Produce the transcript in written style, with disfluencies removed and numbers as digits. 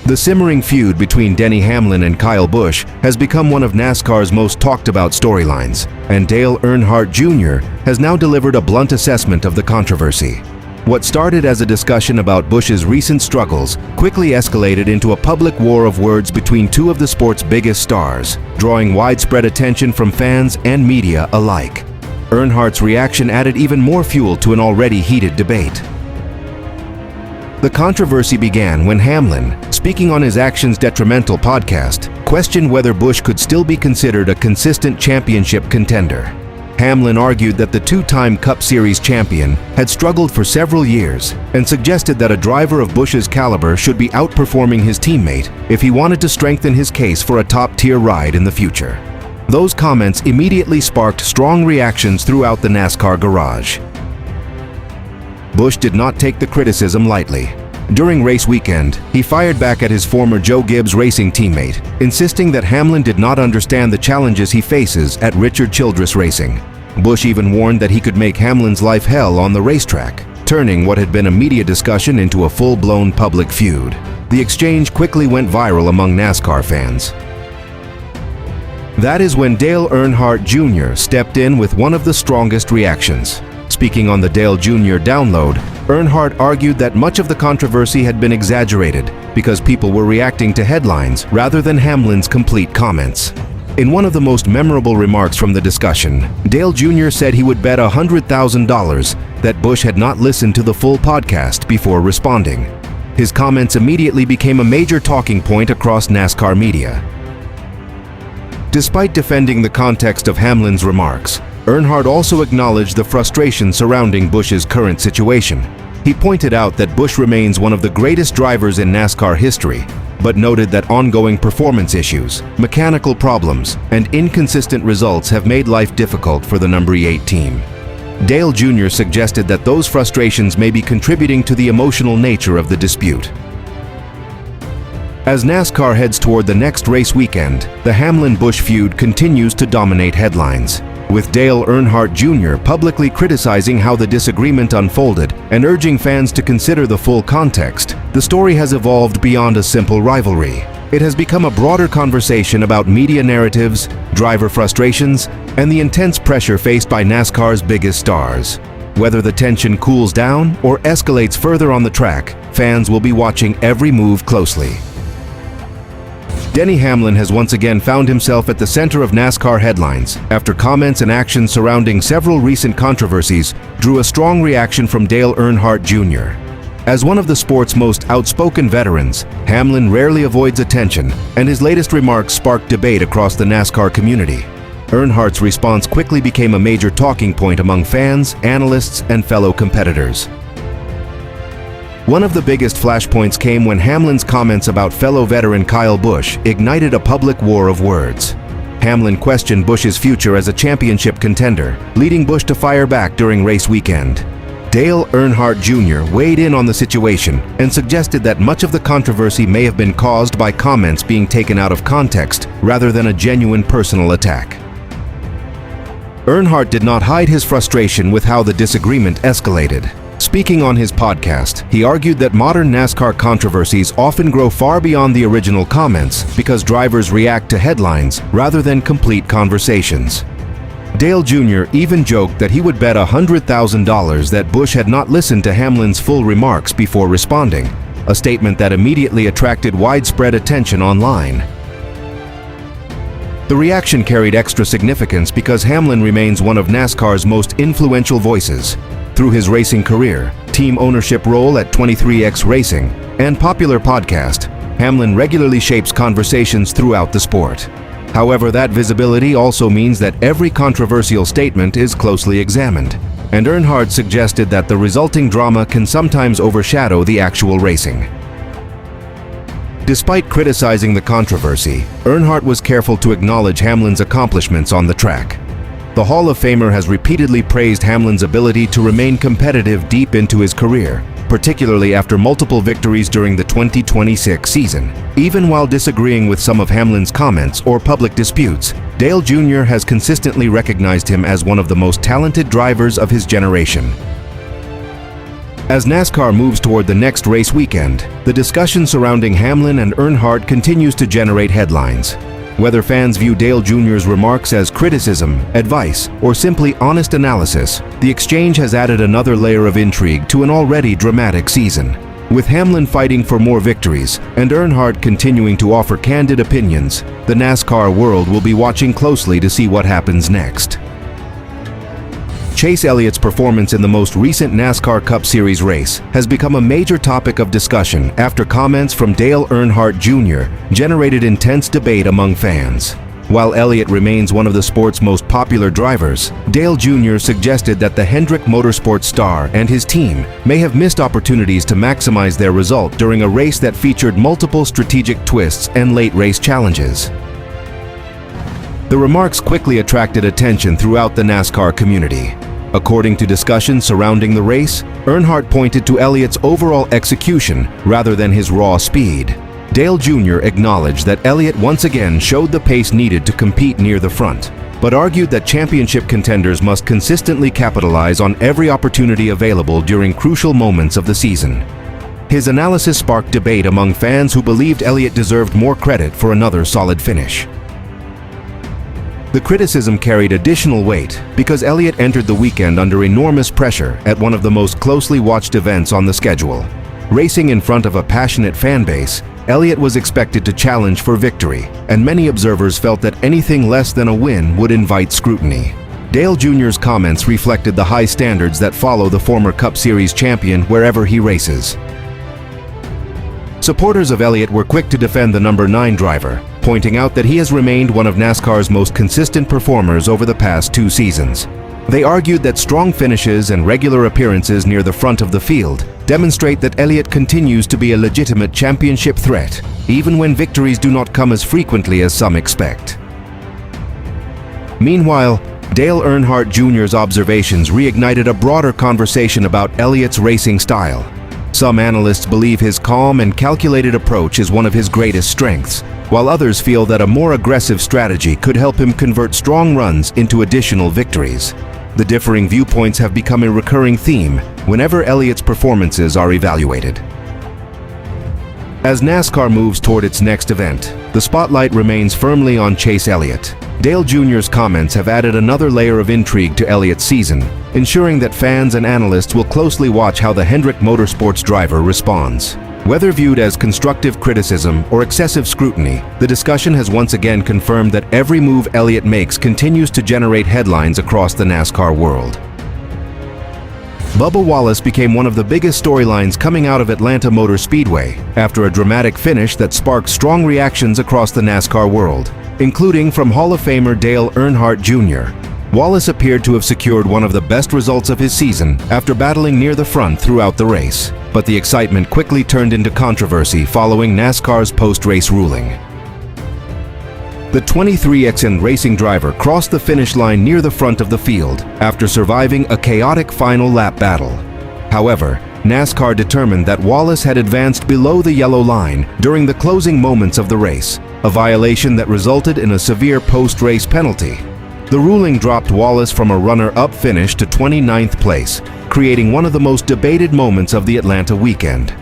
The simmering feud between Denny Hamlin and Kyle Busch has become one of NASCAR's most talked about storylines, and Dale Earnhardt Jr. has now delivered a blunt assessment of the controversy. What started as a discussion about Busch's recent struggles quickly escalated into a public war of words between two of the sport's biggest stars, drawing widespread attention from fans and media alike. Earnhardt's reaction added even more fuel to an already heated debate. The controversy began when Hamlin, speaking on his Actions Detrimental podcast, questioned whether Busch could still be considered a consistent championship contender. Hamlin argued that the two-time Cup Series champion had struggled for several years and suggested that a driver of Busch's caliber should be outperforming his teammate if he wanted to strengthen his case for a top-tier ride in the future. Those comments immediately sparked strong reactions throughout the NASCAR garage. Busch did not take the criticism lightly. During race weekend, he fired back at his former Joe Gibbs racing teammate, insisting that Hamlin did not understand the challenges he faces at Richard Childress Racing. Busch even warned that he could make Hamlin's life hell on the racetrack, turning what had been a media discussion into a full-blown public feud. The exchange quickly went viral among NASCAR fans. That is when Dale Earnhardt Jr. stepped in with one of the strongest reactions. Speaking on the Dale Jr. download, Earnhardt argued that much of the controversy had been exaggerated because people were reacting to headlines rather than Hamlin's complete comments. In one of the most memorable remarks from the discussion, Dale Jr. said he would bet $100,000 that Busch had not listened to the full podcast before responding. His comments immediately became a major talking point across NASCAR media. Despite defending the context of Hamlin's remarks, Earnhardt also acknowledged the frustration surrounding Busch's current situation. He pointed out that Busch remains one of the greatest drivers in NASCAR history, but noted that ongoing performance issues, mechanical problems, and inconsistent results have made life difficult for the number 8 team. Dale Jr. suggested that those frustrations may be contributing to the emotional nature of the dispute. As NASCAR heads toward the next race weekend, the Hamlin-Busch feud continues to dominate headlines, with Dale Earnhardt Jr. publicly criticizing how the disagreement unfolded and urging fans to consider the full context. The story has evolved beyond a simple rivalry. It has become a broader conversation about media narratives, driver frustrations, and the intense pressure faced by NASCAR's biggest stars. Whether the tension cools down or escalates further on the track, fans will be watching every move closely. Denny Hamlin has once again found himself at the center of NASCAR headlines after comments and actions surrounding several recent controversies drew a strong reaction from Dale Earnhardt Jr. As one of the sport's most outspoken veterans, Hamlin rarely avoids attention, and his latest remarks sparked debate across the NASCAR community. Earnhardt's response quickly became a major talking point among fans, analysts, and fellow competitors. One of the biggest flashpoints came when Hamlin's comments about fellow veteran Kyle Busch ignited a public war of words. Hamlin questioned Busch's future as a championship contender, leading Busch to fire back during race weekend. Dale Earnhardt Jr. weighed in on the situation and suggested that much of the controversy may have been caused by comments being taken out of context rather than a genuine personal attack. Earnhardt did not hide his frustration with how the disagreement escalated. Speaking on his podcast, he argued that modern NASCAR controversies often grow far beyond the original comments because drivers react to headlines rather than complete conversations. Dale Jr. even joked that he would bet $100,000 that Busch had not listened to Hamlin's full remarks before responding, a statement that immediately attracted widespread attention online. The reaction carried extra significance because Hamlin remains one of NASCAR's most influential voices. Through his racing career, team ownership role at 23X Racing, and popular podcast, Hamlin regularly shapes conversations throughout the sport. However, that visibility also means that every controversial statement is closely examined, and Earnhardt suggested that the resulting drama can sometimes overshadow the actual racing. Despite criticizing the controversy, Earnhardt was careful to acknowledge Hamlin's accomplishments on the track. The Hall of Famer has repeatedly praised Hamlin's ability to remain competitive deep into his career, particularly after multiple victories during the 2026 season. Even while disagreeing with some of Hamlin's comments or public disputes, Dale Jr. has consistently recognized him as one of the most talented drivers of his generation. As NASCAR moves toward the next race weekend, the discussion surrounding Hamlin and Earnhardt continues to generate headlines. Whether fans view Dale Jr.'s remarks as criticism, advice, or simply honest analysis, the exchange has added another layer of intrigue to an already dramatic season. With Hamlin fighting for more victories and Earnhardt continuing to offer candid opinions, the NASCAR world will be watching closely to see what happens next. Chase Elliott's performance in the most recent NASCAR Cup Series race has become a major topic of discussion after comments from Dale Earnhardt Jr. generated intense debate among fans. While Elliott remains one of the sport's most popular drivers, Dale Jr. suggested that the Hendrick Motorsports star and his team may have missed opportunities to maximize their result during a race that featured multiple strategic twists and late race challenges. The remarks quickly attracted attention throughout the NASCAR community. According to discussions surrounding the race, Earnhardt pointed to Elliott's overall execution rather than his raw speed. Dale Jr. acknowledged that Elliott once again showed the pace needed to compete near the front, but argued that championship contenders must consistently capitalize on every opportunity available during crucial moments of the season. His analysis sparked debate among fans who believed Elliott deserved more credit for another solid finish. The criticism carried additional weight because Elliott entered the weekend under enormous pressure at one of the most closely watched events on the schedule. Racing in front of a passionate fan base, Elliott was expected to challenge for victory, and many observers felt that anything less than a win would invite scrutiny. Dale Jr.'s comments reflected the high standards that follow the former Cup Series champion wherever he races. Supporters of Elliott were quick to defend the number 9 driver, pointing out that he has remained one of NASCAR's most consistent performers over the past 2 seasons. They argued that strong finishes and regular appearances near the front of the field demonstrate that Elliott continues to be a legitimate championship threat, even when victories do not come as frequently as some expect. Meanwhile, Dale Earnhardt Jr.'s observations reignited a broader conversation about Elliott's racing style. Some analysts believe his calm and calculated approach is one of his greatest strengths, while others feel that a more aggressive strategy could help him convert strong runs into additional victories. The differing viewpoints have become a recurring theme whenever Elliott's performances are evaluated. As NASCAR moves toward its next event, the spotlight remains firmly on Chase Elliott. Dale Jr.'s comments have added another layer of intrigue to Elliott's season, ensuring that fans and analysts will closely watch how the Hendrick Motorsports driver responds. Whether viewed as constructive criticism or excessive scrutiny, the discussion has once again confirmed that every move Elliott makes continues to generate headlines across the NASCAR world. Bubba Wallace became one of the biggest storylines coming out of Atlanta Motor Speedway after a dramatic finish that sparked strong reactions across the NASCAR world, including from Hall of Famer Dale Earnhardt Jr. Wallace appeared to have secured one of the best results of his season after battling near the front throughout the race, but the excitement quickly turned into controversy following NASCAR's post-race ruling. The 23XN racing driver crossed the finish line near the front of the field after surviving a chaotic final lap battle. However, NASCAR determined that Wallace had advanced below the yellow line during the closing moments of the race, a violation that resulted in a severe post-race penalty. The ruling dropped Wallace from a runner-up finish to 29th place, creating one of the most debated moments of the Atlanta weekend.